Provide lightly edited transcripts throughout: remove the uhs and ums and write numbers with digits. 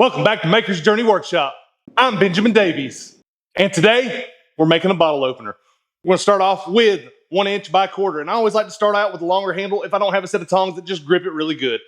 Welcome back to Maker's Journey Workshop. I'm Benjamin Davies, and today we're making a bottle opener. We're going to start off with 1 inch by 1/4, and I always like to start out with a longer handle if I don't have a set of tongs that just grip it really good.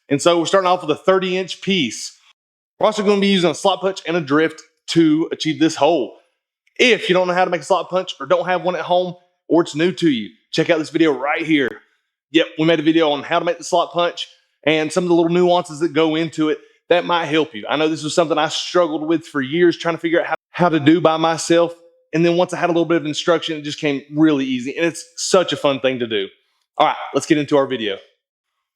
And so we're starting off with a 30-inch piece. We're also going to be using a slot punch and a drift to achieve this hole. If you don't know how to make a slot punch or don't have one at home, or it's new to you, check out this video right here. Yep, we made a video on how to make the slot punch and some of the little nuances that go into it. That might help you. I know this was something I struggled with for years, trying to figure out how to do by myself. And then once I had a little bit of instruction, it just came really easy. And it's such a fun thing to do. All right, let's get into our video.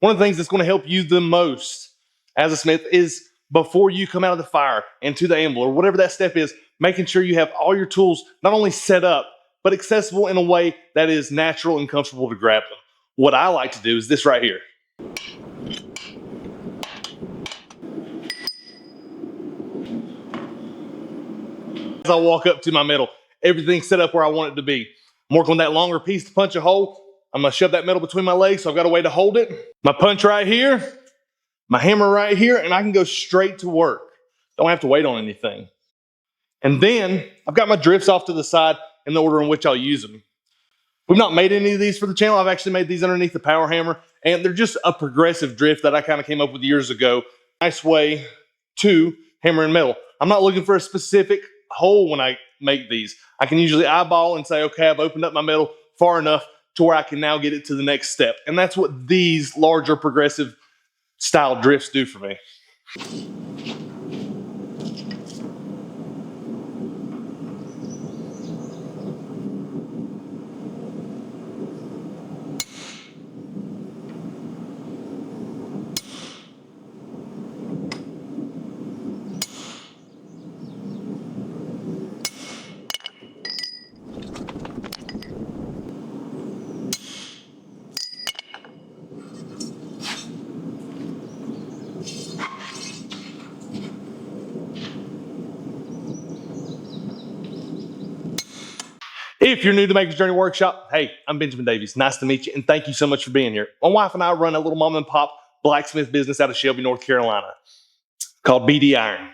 One of the things that's going to help you the most as a smith is before you come out of the fire and to the anvil or whatever that step is, making sure you have all your tools not only set up, but accessible in a way that is natural and comfortable to grab them. What I like to do is this right here. As I walk up to my metal, everything's set up where I want it to be. I'm working on that longer piece to punch a hole. I'm going to shove that metal between my legs, so I've got a way to hold it. My punch right here, my hammer right here, and I can go straight to work. Don't have to wait on anything. And then I've got my drifts off to the side in the order in which I'll use them. We've not made any of these for the channel. I've actually made these underneath the power hammer, and they're just a progressive drift that I kind of came up with years ago. Nice way to hammer in metal. I'm not looking for a specific hole when I make these. I can usually eyeball and say, okay, I've opened up my metal far enough to where I can now get it to the next step. And that's what these larger progressive style drifts do for me. If you're new to Maker's Journey Workshop, hey, I'm Benjamin Davies. Nice to meet you, and thank you so much for being here. My wife and I run a little mom and pop blacksmith business out of Shelby, North Carolina, called BD Iron.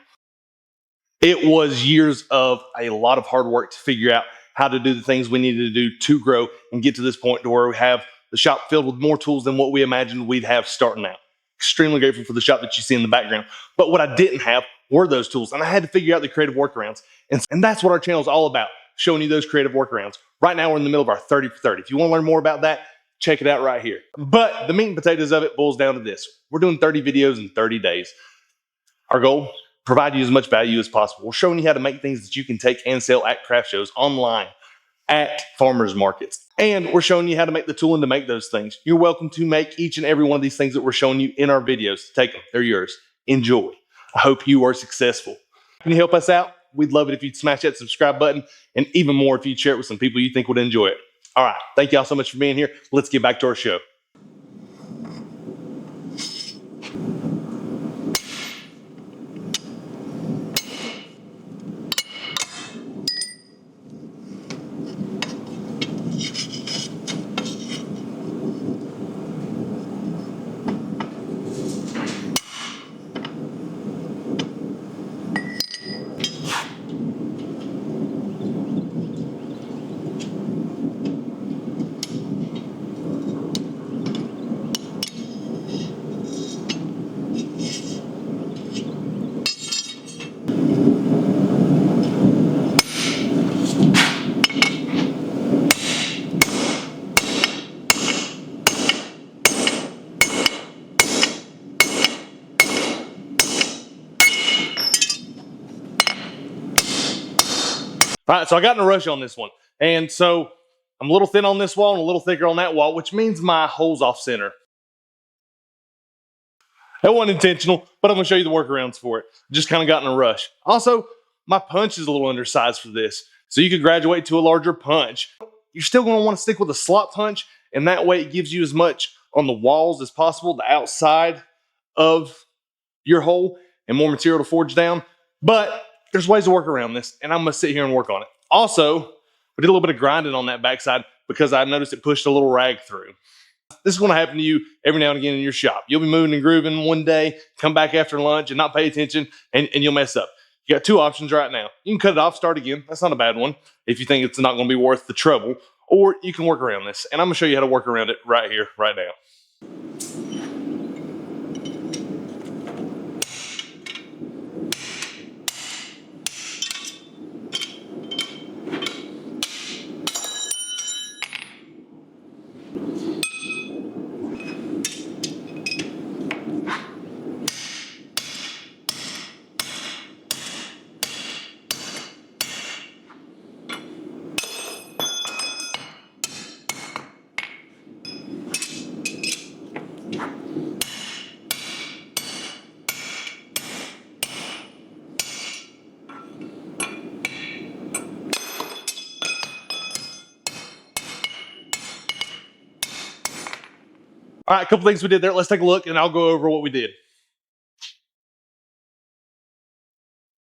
It was years of a lot of hard work to figure out how to do the things we needed to do to grow and get to this point to where we have the shop filled with more tools than what we imagined we'd have starting out. Extremely grateful for the shop that you see in the background. But what I didn't have were those tools, and I had to figure out the creative workarounds. And that's what our channel is all about, showing you those creative workarounds. Right now, we're in the middle of our 30 for 30. If you want to learn more about that, check it out right here. But the meat and potatoes of it boils down to this. We're doing 30 videos in 30 days. Our goal, provide you as much value as possible. We're showing you how to make things that you can take and sell at craft shows, online, at farmers markets. And we're showing you how to make the tooling to make those things. You're welcome to make each and every one of these things that we're showing you in our videos. Take them. They're yours. Enjoy. I hope you are successful. Can you help us out? We'd love it if you'd smash that subscribe button, and even more if you'd share it with some people you think would enjoy it. All right. Thank y'all so much for being here. Let's get back to our show. All right, so I got in a rush on this one. And so I'm a little thin on this wall and a little thicker on that wall, which means my hole's off center. That wasn't intentional, but I'm gonna show you the workarounds for it. Just kind of got in a rush. Also, my punch is a little undersized for this. So you could graduate to a larger punch. You're still gonna wanna stick with a slot punch, and that way it gives you as much on the walls as possible, the outside of your hole, and more material to forge down. But there's ways to work around this, and I'm gonna sit here and work on it. Also, we did a little bit of grinding on that backside because I noticed it pushed a little rag through. This is going to happen to you every now and again in your shop. You'll be moving and grooving one day, come back after lunch and not pay attention, and you'll mess up. You got two options right now. You can cut it off, start again. That's not a bad one if you think it's not going to be worth the trouble. Or you can work around this. And I'm going to show you how to work around it right here, right now. All right, a couple things we did there. Let's take a look and I'll go over what we did.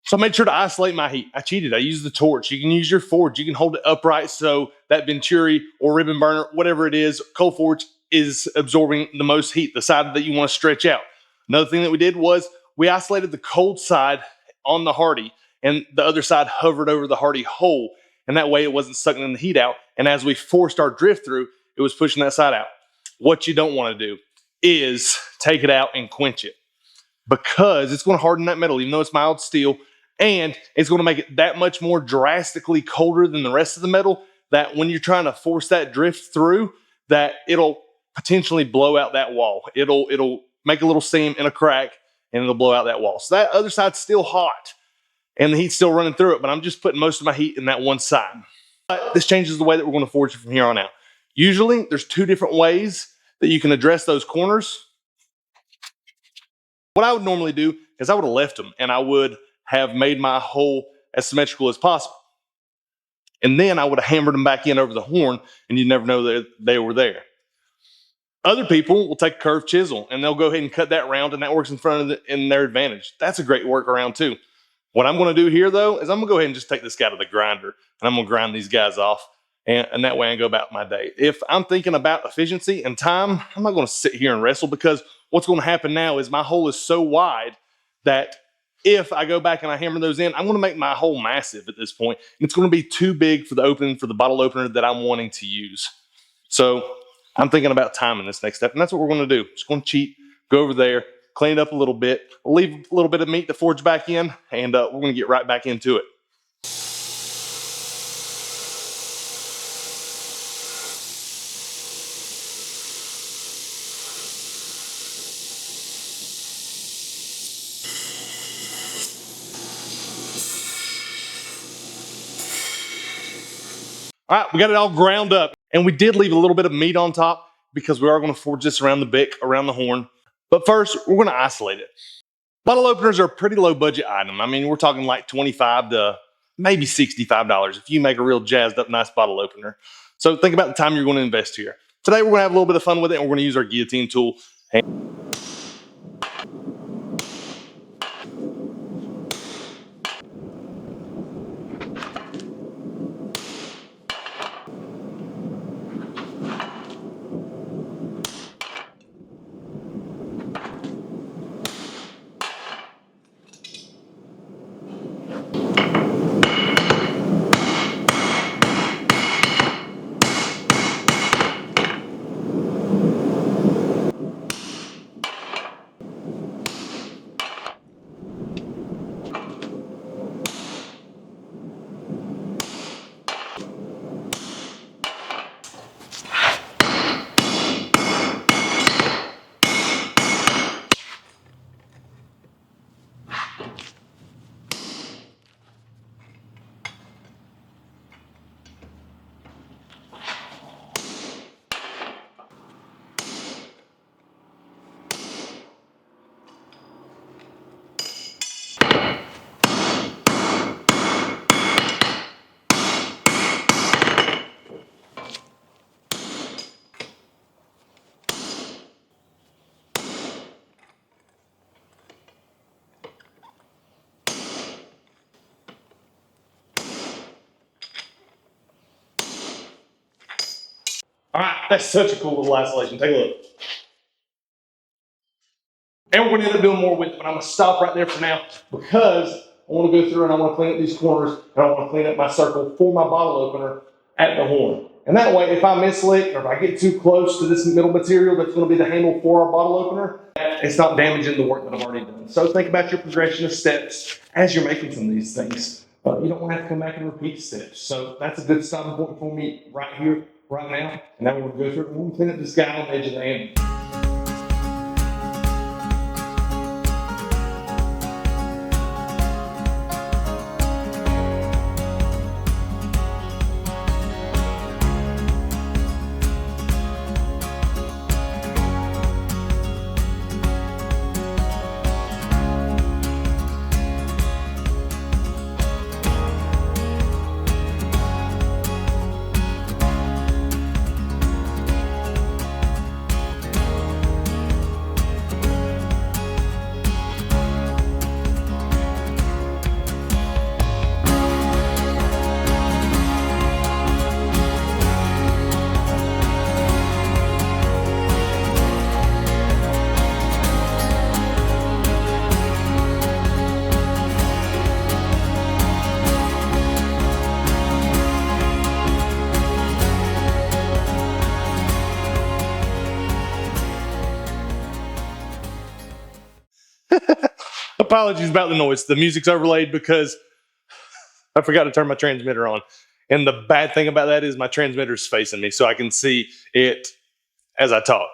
So I made sure to isolate my heat. I cheated. I used the torch. You can use your forge. You can hold it upright so that Venturi or ribbon burner, whatever it is, coal forge is absorbing the most heat, the side that you want to stretch out. Another thing that we did was we isolated the cold side on the hardy and the other side hovered over the hardy hole. And that way it wasn't sucking the heat out. And as we forced our drift through, it was pushing that side out. What you don't want to do is take it out and quench it, because it's going to harden that metal, even though it's mild steel, and it's going to make it that much more drastically colder than the rest of the metal, that when you're trying to force that drift through, that it'll potentially blow out that wall. It'll make a little seam and a crack, and it'll blow out that wall. So that other side's still hot, and the heat's still running through it, but I'm just putting most of my heat in that one side. But this changes the way that we're going to forge it from here on out. Usually, there's two different ways that you can address those corners. What I would normally do is I would have left them, and I would have made my hole as symmetrical as possible. And then I would have hammered them back in over the horn, and you'd never know that they were there. Other people will take a curved chisel, and they'll go ahead and cut that round, and that works in their advantage. That's a great workaround too. What I'm going to do here, though, is I'm going to go ahead and just take this guy to the grinder, and I'm going to grind these guys off, and that way I go about my day. If I'm thinking about efficiency and time, I'm not going to sit here and wrestle, because what's going to happen now is my hole is so wide that if I go back and I hammer those in, I'm going to make my hole massive at this point. It's going to be too big for the opening, for the bottle opener that I'm wanting to use. So I'm thinking about timing this next step, and that's what we're going to do. Just going to cheat, go over there, clean it up a little bit, leave a little bit of meat to forge back in, and we're going to get right back into it. All right, we got it all ground up, and we did leave a little bit of meat on top because we are going to forge this around the bick, around the horn. But first, we're going to isolate it. Bottle openers are a pretty low budget item. I mean, we're talking like $25 to maybe $65 if you make a real jazzed up nice bottle opener. So think about the time you're going to invest here. Today, we're going to have a little bit of fun with it, and we're going to use our guillotine tool. All right, that's such a cool little isolation. Take a look. And we're going to end up doing more with it, but I'm going to stop right there for now because I want to go through and I want to clean up these corners and I want to clean up my circle for my bottle opener at the horn. And that way, if I mislick or if I get too close to this middle material that's going to be the handle for our bottle opener, it's not damaging the work that I've already done. So think about your progression of steps as you're making some of these things. You don't want to have to come back and repeat steps. So that's a good starting point for me right here, right now. And now we're going to go through it and we're going to clean up this guy on the edge of the handle. Apologies about the noise. The music's overlaid because I forgot to turn my transmitter on. And the bad thing about that is my transmitter's facing me, so I can see it as I talk.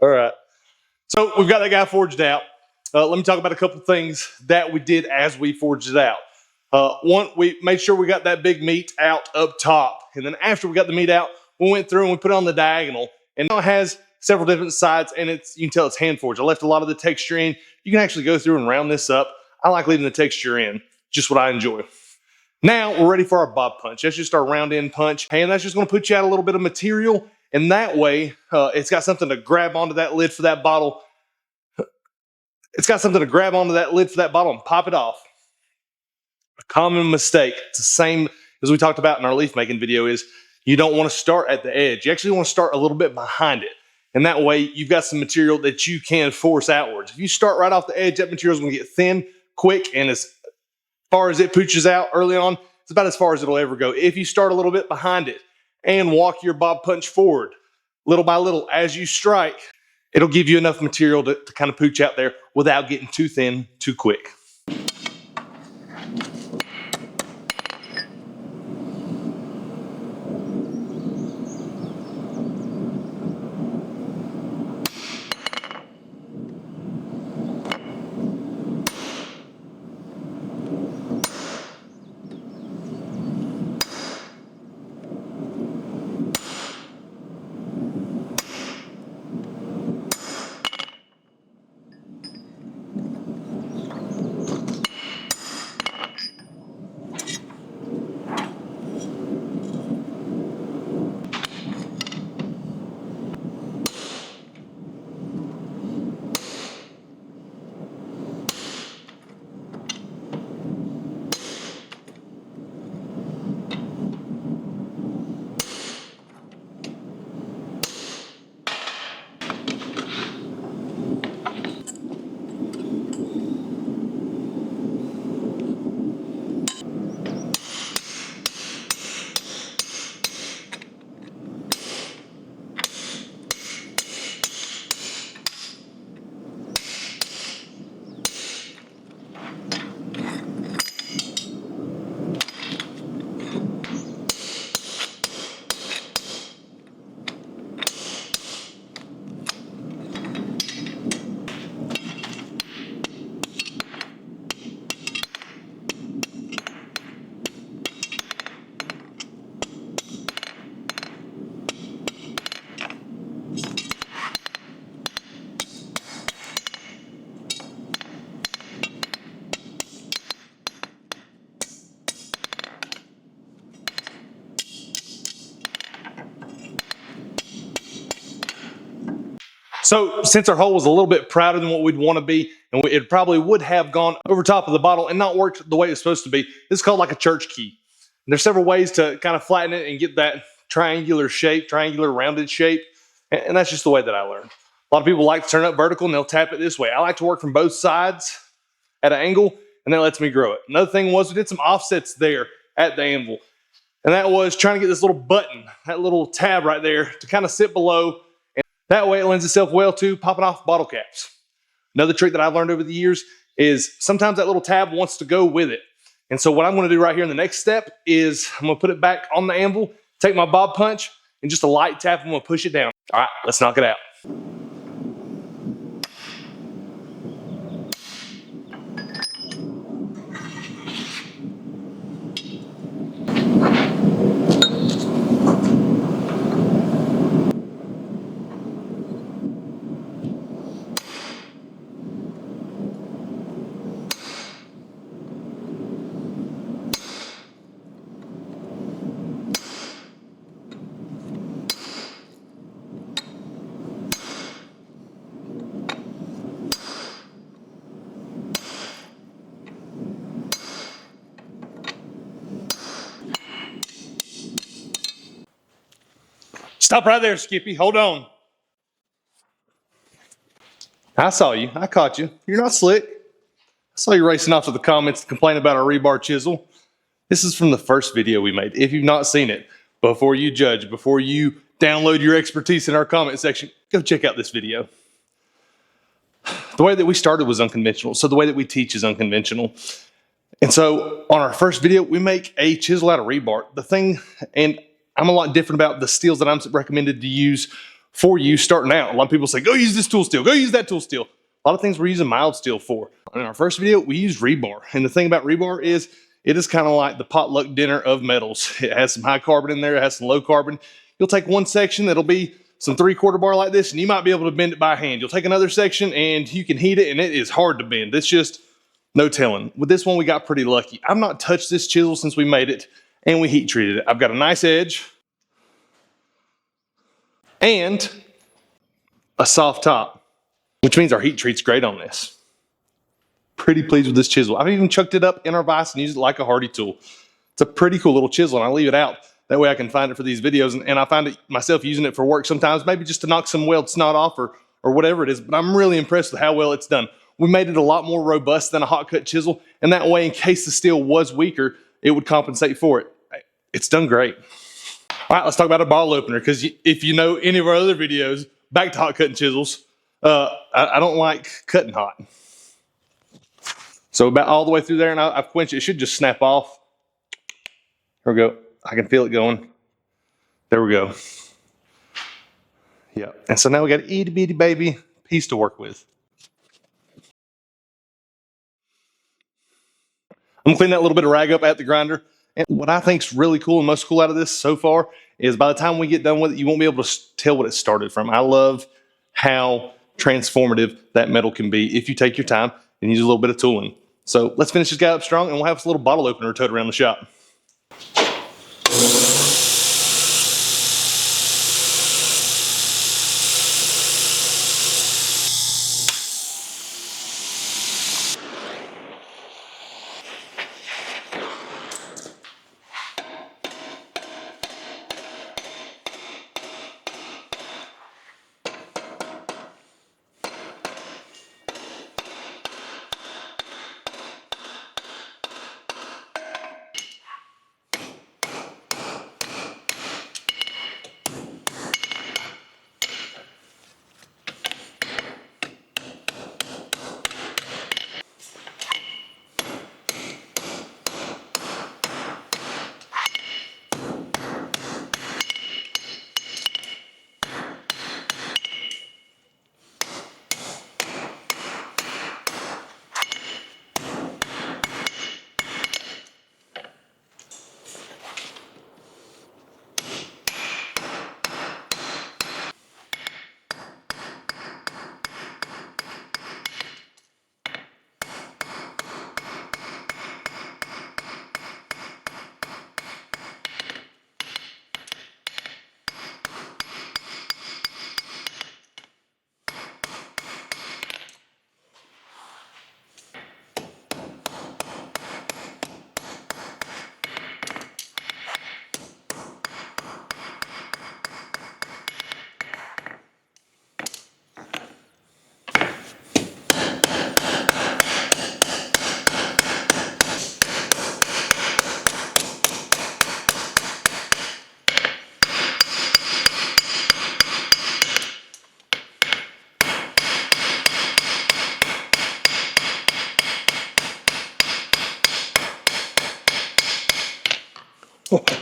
All right. So we've got that guy forged out. Let me talk about a couple things that we did as we forged it out. One, we made sure we got that big meat out up top. And then after we got the meat out, we went through and we put it on the diagonal. And now it has several different sides, and you can tell it's hand forged. I left a lot of the texture in. You can actually go through and round this up. I like leaving the texture in, just what I enjoy. Now we're ready for our bob punch. That's just our round end punch, and that's just going to put you out a little bit of material, and that way it's got something to grab onto that lid for that bottle. It's got something to grab onto that lid for that bottle and pop it off. A common mistake, it's the same as we talked about in our leaf making video, is you don't want to start at the edge. You actually want to start a little bit behind it. And that way you've got some material that you can force outwards. If you start right off the edge, that material is going to get thin, quick, and as far as it pooches out early on, it's about as far as it'll ever go. If you start a little bit behind it and walk your bob punch forward, little by little, as you strike, it'll give you enough material to kind of pooch out there without getting too thin too quick. So since our hole was a little bit prouder than what we'd want to be, and it probably would have gone over top of the bottle and not worked the way it's supposed to be, this is called like a church key. And there's several ways to kind of flatten it and get that triangular shape, triangular rounded shape. And that's just the way that I learned. A lot of people like to turn up vertical and they'll tap it this way. I like to work from both sides at an angle, and that lets me grow it. Another thing was we did some offsets there at the anvil. And that was trying to get this little button, that little tab right there to kind of sit below. And that way it lends itself well to popping off bottle caps. Another trick that I've learned over the years is sometimes that little tab wants to go with it. And so what I'm going to do right here in the next step is I'm going to put it back on the anvil, take my bob punch, and just a light tap, I'm going to push it down. All right, let's knock it out. Stop right there, Skippy. Hold on. I saw you. I caught you. You're not slick. I saw you racing off to the comments to complain about our rebar chisel. This is from the first video we made. If you've not seen it, before you judge, before you download your expertise in our comment section, go check out this video. The way that we started was unconventional, so the way that we teach is unconventional. And so on our first video, we make a chisel out of rebar. The thing, and I'm a lot different about the steels that I'm recommended to use for you starting out. A lot of people say, go use this tool steel, go use that tool steel. A lot of things we're using mild steel for. In our first video, we used rebar. And the thing about rebar is it is kind of like the potluck dinner of metals. It has some high carbon in there, it has some low carbon. You'll take one section that'll be some 3/4 bar like this, and you might be able to bend it by hand. You'll take another section and you can heat it, and it is hard to bend. It's just no telling. With this one, we got pretty lucky. I've not touched this chisel since we made it, and we heat treated it. I've got a nice edge and a soft top, which means our heat treat's great on this. Pretty pleased with this chisel. I've even chucked it up in our vise and used it like a hardy tool. It's a pretty cool little chisel, and I leave it out. That way I can find it for these videos, and I find it myself using it for work sometimes, maybe just to knock some weld snot off or whatever it is, but I'm really impressed with how well it's done. We made it a lot more robust than a hot cut chisel, and that way in case the steel was weaker, it would compensate for it. It's done great. All right, let's talk about a bottle opener, because if you know any of our other videos, back to hot cutting chisels, I don't like cutting hot. So about all the way through there, and I've quenched it. It should just snap off. Here we go. I can feel it going. There we go. Yeah, and so now we got an itty bitty baby piece to work with. I'm gonna clean that little bit of rag up at the grinder. And what I think is really cool and most cool out of this so far is by the time we get done with it, you won't be able to tell what it started from. I love how transformative that metal can be if you take your time and use a little bit of tooling. So let's finish this guy up strong, and we'll have this little bottle opener towed around the shop.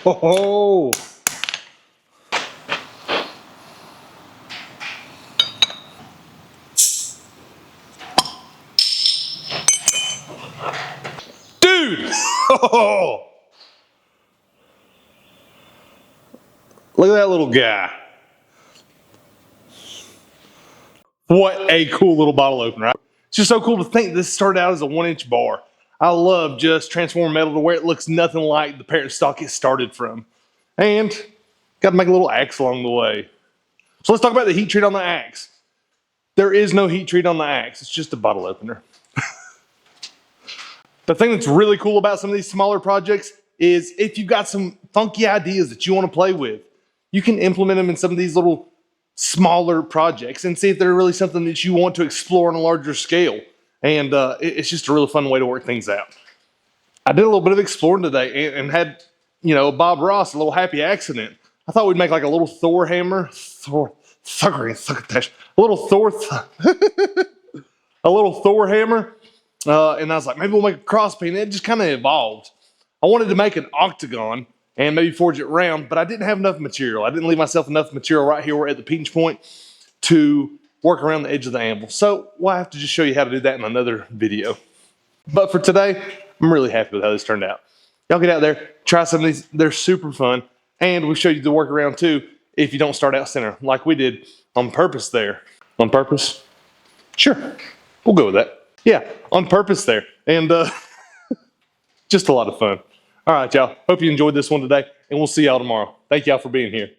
Oh. Dude! Oh. Look at that little guy. What a cool little bottle opener. It's just so cool to think this started out as a 1-inch bar. I love just transforming metal to where it looks nothing like the parent stock it started from. And got to make a little axe along the way. So let's talk about the heat treat on the axe. There is no heat treat on the axe. It's just a bottle opener. The thing that's really cool about some of these smaller projects is if you've got some funky ideas that you want to play with, you can implement them in some of these little smaller projects and see if they're really something that you want to explore on a larger scale. And it's just a really fun way to work things out. I did a little bit of exploring today and had, Bob Ross, a little happy accident. I thought we'd make like a little Thor hammer. A little Thor, a little Thor hammer. And I was like, maybe we'll make a cross beam. It just kind of evolved. I wanted to make an octagon and maybe forge it round, but I didn't have enough material. I didn't leave myself enough material right here at the pinch point to work around the edge of the anvil. So we'll have to just show you how to do that in another video. But for today, I'm really happy with how this turned out. Y'all get out there, try some of these. They're super fun. And we'll show you the workaround too if you don't start out center like we did on purpose there. On purpose? Sure, we'll go with that. Yeah, on purpose there. And just a lot of fun. All right, y'all. Hope you enjoyed this one today, and we'll see y'all tomorrow. Thank y'all for being here.